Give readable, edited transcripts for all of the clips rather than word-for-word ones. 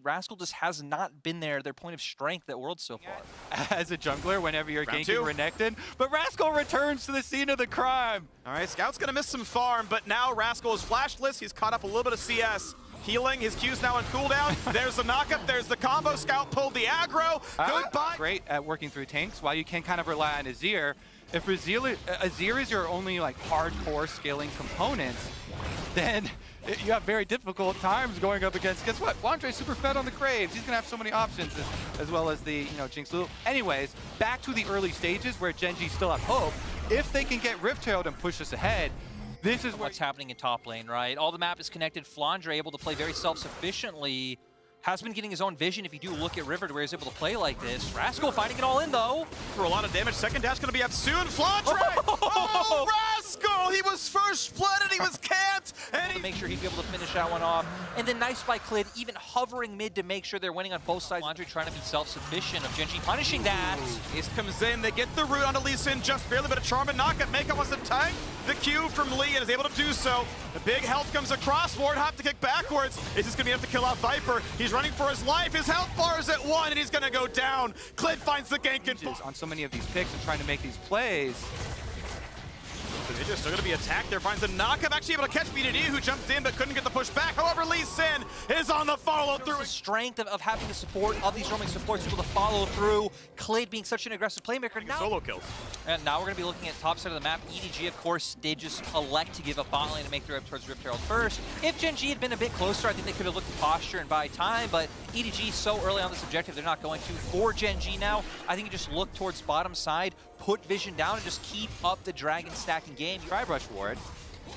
Rascal just has not been their point of strength at Worlds so far. As a jungler, whenever you're Round ganking two. Renekton, but Rascal returns to the scene of the crime. All right, Scout's gonna miss some farm, but now Rascal is flashless. He's caught up a little bit of CS. Healing, his Q's now on cooldown. There's the knockup, there's the combo. Scout pulled the aggro. Goodbye. Great at working through tanks, while you can kind of rely on Azir. If Azir is your only like hardcore scaling component, then you have very difficult times going up against, guess what? Flandre's super fed on the Graves. He's gonna have so many options, as well as the, Jinx Lulu. Anyways, back to the early stages where Gen.G still have hope. If they can get Rift-Tailed and push us ahead, this is what's happening in top lane, right? All the map is connected. Flandre able to play very self-sufficiently. Has been getting his own vision if you do look at River to where he's able to play like this. Rascal fighting it all in though. For a lot of damage. Second dash gonna be up soon. Flandre! Oh, Rascal! He was first blooded, he was camped, and to make sure he'd be able to finish that one off. And then nice by Clid, even hovering mid to make sure they're winning on both sides. Flandre trying to be self-sufficient of Gen.G punishing that. Ace comes in, they get the root onto Lee Sin just barely, but a charm and knockup. Mako wants to tank the Q from Lee and is able to do so. The big health comes across. Ward hop to kick backwards. Is this gonna be enough to kill out Viper? He's running for his life. His health bar is at 1 and he's gonna go down. Clid finds the gank and on so many of these picks and trying to make these plays. They're still going to be attacked there. Finds a knockup. Actually able to catch BDD, who jumped in but couldn't get the push back. However, Lee Sin is on the follow through. The strength of having the support of these roaming supports able to follow through. Clid being such an aggressive playmaker. Now, solo kills. And now we're going to be looking at top side of the map. EDG, of course, did just elect to give up bot lane to make their way up towards Rift Herald first. If Gen.G had been a bit closer, I think they could have looked at posture and buy time, but EDG so early on this objective, they're not going to. For Gen.G now, I think you just look towards bottom side, put vision down, and just keep up the dragon stacking game. Tri-brush ward,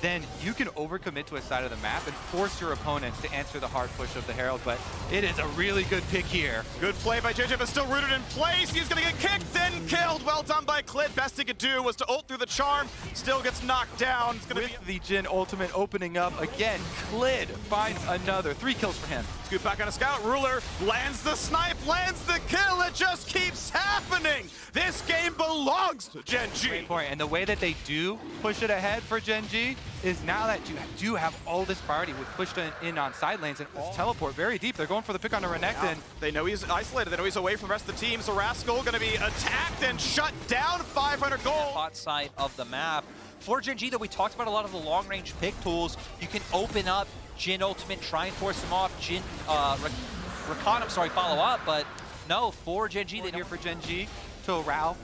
then you can overcommit to a side of the map and force your opponents to answer the hard push of the Herald, but it is a really good pick here. Good play by JJ, but still rooted in place. He's gonna get kicked, then killed. Well done by Clid. Best he could do was to ult through the charm. Still gets knocked down. It's gonna With the Jhin ultimate opening up again, Clid finds another. 3 kills for him. Scoot back on a scout. Ruler lands the snipe, lands the kill. It just keeps happening. This game belongs to Gen.G. Great point. And the way that they do push it ahead for Gen.G is now that you do have all this priority with pushed in on side lanes and teleport very deep. They're going for the pick on the Renekton. Yeah. They know he's isolated. They know he's away from the rest of the team. So Rascal going to be attacked and shut down. 500 gold. Hot side of the map. For Gen.G, though, we talked about a lot of the long-range pick tools. You can open up Jhin ultimate, try and force him off. Jhin, Rakan, I'm sorry, follow up, but no, for Gen.G, they here for Gen.G to allow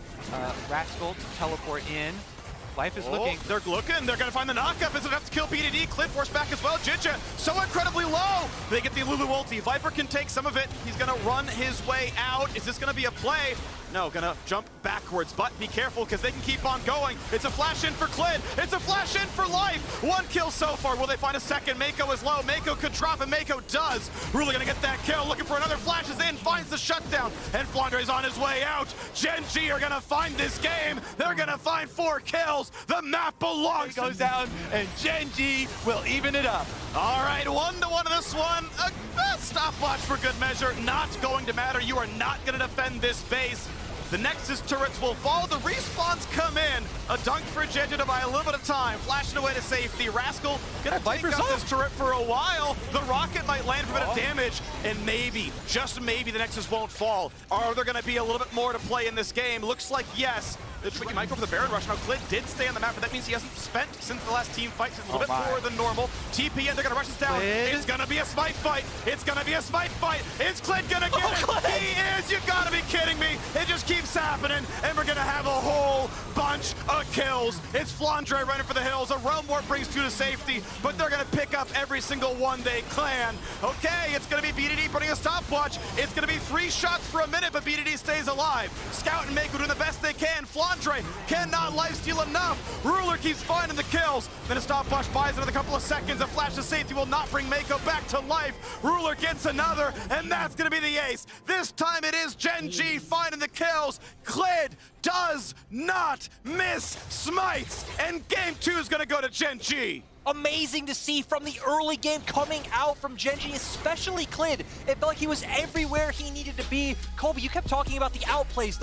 Rascal to teleport in. Life is looking. They're looking. They're going to find the knockup. Is it enough to kill BDD? Clid force back as well. Jinja so incredibly low. They get the Lulu ulti. Viper can take some of it. He's going to run his way out. Is this going to be a play? No, gonna jump backwards, but be careful because they can keep on going. It's a flash in for Clid. It's a flash in for life. 1 kill so far. Will they find a second? Mako is low. Mako could drop, and Mako does. Really gonna get that kill. Looking for another. Flashes in, finds the shutdown, and Flandre's on his way out. Gen.G are gonna find this game. They're gonna find 4 kills. The map belongs. It goes down, and Gen.G will even it up. All right, 1-1 in this one. A stopwatch for good measure. Not going to matter. You are not gonna defend this base. The Nexus turrets will fall. The respawns come in. A dunk for Gen.G to buy a little bit of time. Flashing away to safety. Rascal gonna take out this turret for a while. The rocket might land for a bit of damage. And maybe, just maybe, the Nexus won't fall. Are there gonna be a little bit more to play in this game? Looks like yes. The tricky might go for the Baron Rush. Now Clid did stay on the map, but that means he hasn't spent since the last team fight. So it's a little bit more than normal. TP in, they're gonna rush us down. Clid. It's gonna be a smite fight. It's gonna be a smite fight. Is Clid gonna get it? Clid. He is. You gotta be kidding me. It just keeps happening, and we're gonna have a whole bunch of kills. It's Flandre running for the hills. A Realm Warp brings 2 to safety, but they're gonna pick up every single one they can. Okay, it's gonna be BDD putting a stopwatch. It's gonna be 3 shots for a minute, but BDD stays alive. Scout and Mako doing the best they can. Flandre cannot lifesteal enough. Ruler keeps finding the kills. Then a stopwatch buys another couple of seconds. A flash of safety will not bring Mako back to life. Ruler gets another, and that's gonna be the ace. This time it is Gen.G finding the kills. Clid does not miss smites, and game 2 is gonna go to Gen.G. Amazing to see from the early game coming out from Gen.G, especially Clid. It felt like he was everywhere he needed to be. Colby, you kept talking about the outplays.